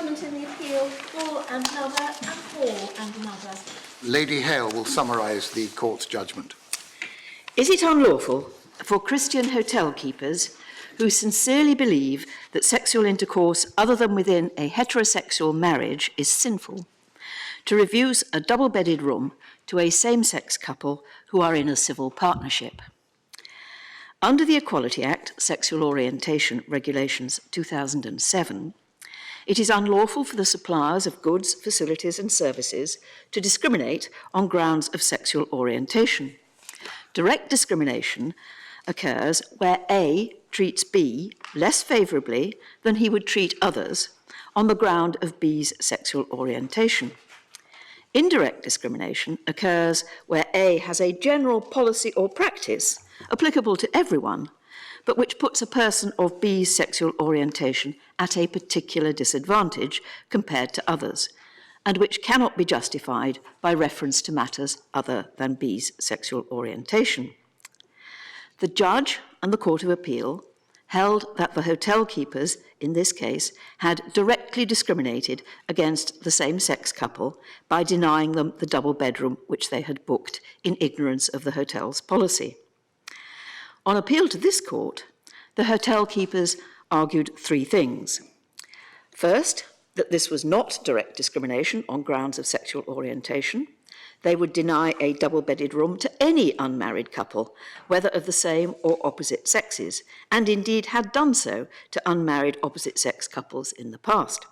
argument in the appeal, Bull and another, and Hall and another. Lady Hale will summarise the court's judgment. Is it unlawful for Christian hotel keepers who sincerely believe that sexual intercourse other than within a heterosexual marriage is sinful to refuse a double-bedded room to a same-sex couple who are in a civil partnership? Under the Equality Act, Sexual Orientation Regulations 2007, it is unlawful for the suppliers of goods, facilities and services to discriminate on grounds of sexual orientation. Direct discrimination occurs where A treats B less favourably than he would treat others on the ground of B's sexual orientation. Indirect discrimination occurs where A has a general policy or practice applicable to everyone, but which puts a person of B's sexual orientation at a particular disadvantage compared to others, and which cannot be justified by reference to matters other than B's sexual orientation. The judge and the Court of Appeal held that the hotel keepers, in this case, had directly discriminated against the same-sex couple by denying them the double bedroom which they had booked in ignorance of the hotel's policy. On appeal to this court, the hotel keepers argued three things. First, that this was not direct discrimination on grounds of sexual orientation. They would deny a double-bedded room to any unmarried couple, whether of the same or opposite sexes, and indeed had done so to unmarried opposite-sex couples in the past.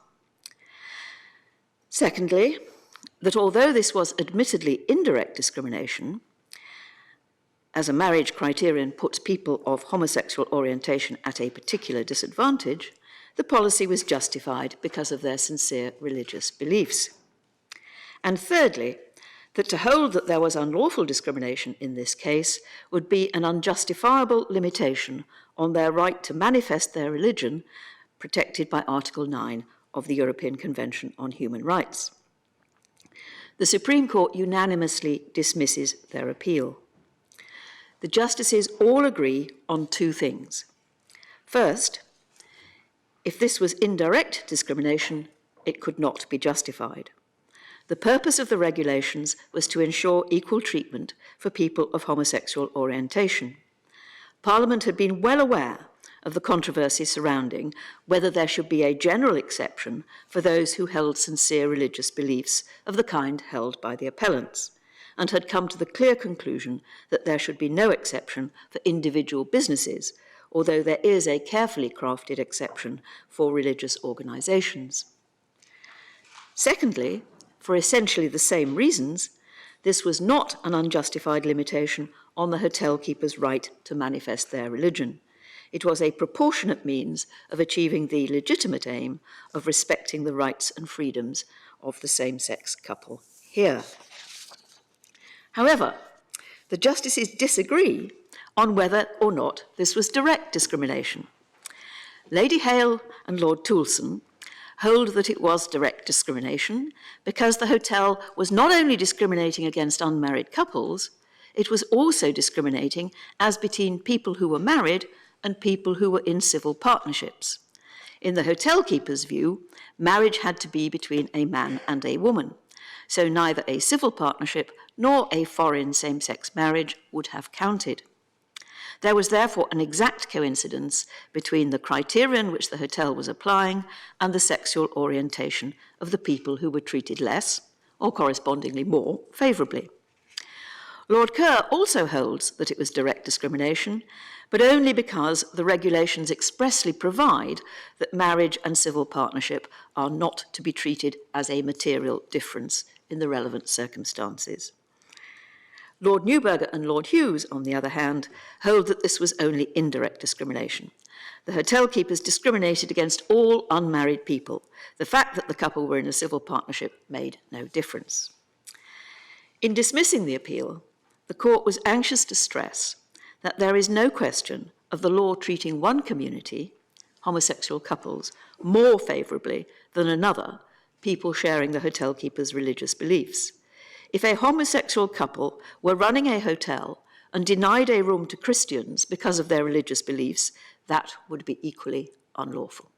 Secondly, that although this was admittedly indirect discrimination, as a marriage criterion puts people of homosexual orientation at a particular disadvantage, the policy was justified because of their sincere religious beliefs. And thirdly, that to hold that there was unlawful discrimination in this case would be an unjustifiable limitation on their right to manifest their religion, protected by Article 9 of the European Convention on Human Rights. The Supreme Court unanimously dismisses their appeal. The justices all agree on two things. First, if this was indirect discrimination, it could not be justified. The purpose of the regulations was to ensure equal treatment for people of homosexual orientation. Parliament had been well aware of the controversy surrounding whether there should be a general exception for those who held sincere religious beliefs of the kind held by the appellants, and had come to the clear conclusion that there should be no exception for individual businesses, although there is a carefully crafted exception for religious organisations. Secondly, for essentially the same reasons, this was not an unjustified limitation on the hotel keepers' right to manifest their religion. It was a proportionate means of achieving the legitimate aim of respecting the rights and freedoms of the same-sex couple here. However, the justices disagree on whether or not this was direct discrimination. Lady Hale and Lord Toulson hold that it was direct discrimination because the hotel was not only discriminating against unmarried couples, it was also discriminating as between people who were married and people who were in civil partnerships. In the hotel keeper's view, marriage had to be between a man and a woman, so neither a civil partnership nor a foreign same-sex marriage would have counted. There was therefore an exact coincidence between the criterion which the hotel was applying and the sexual orientation of the people who were treated less, or correspondingly more, favourably. Lord Kerr also holds that it was direct discrimination, but only because the regulations expressly provide that marriage and civil partnership are not to be treated as a material difference in the relevant circumstances. Lord Newburgh and Lord Hughes, on the other hand, hold that this was only indirect discrimination. The hotel keepers discriminated against all unmarried people. The fact that the couple were in a civil partnership made no difference. In dismissing the appeal, the court was anxious to stress that there is no question of the law treating one community, homosexual couples, more favourably than another, people sharing the hotel keepers' religious beliefs. If a homosexual couple were running a hotel and denied a room to Christians because of their religious beliefs, that would be equally unlawful.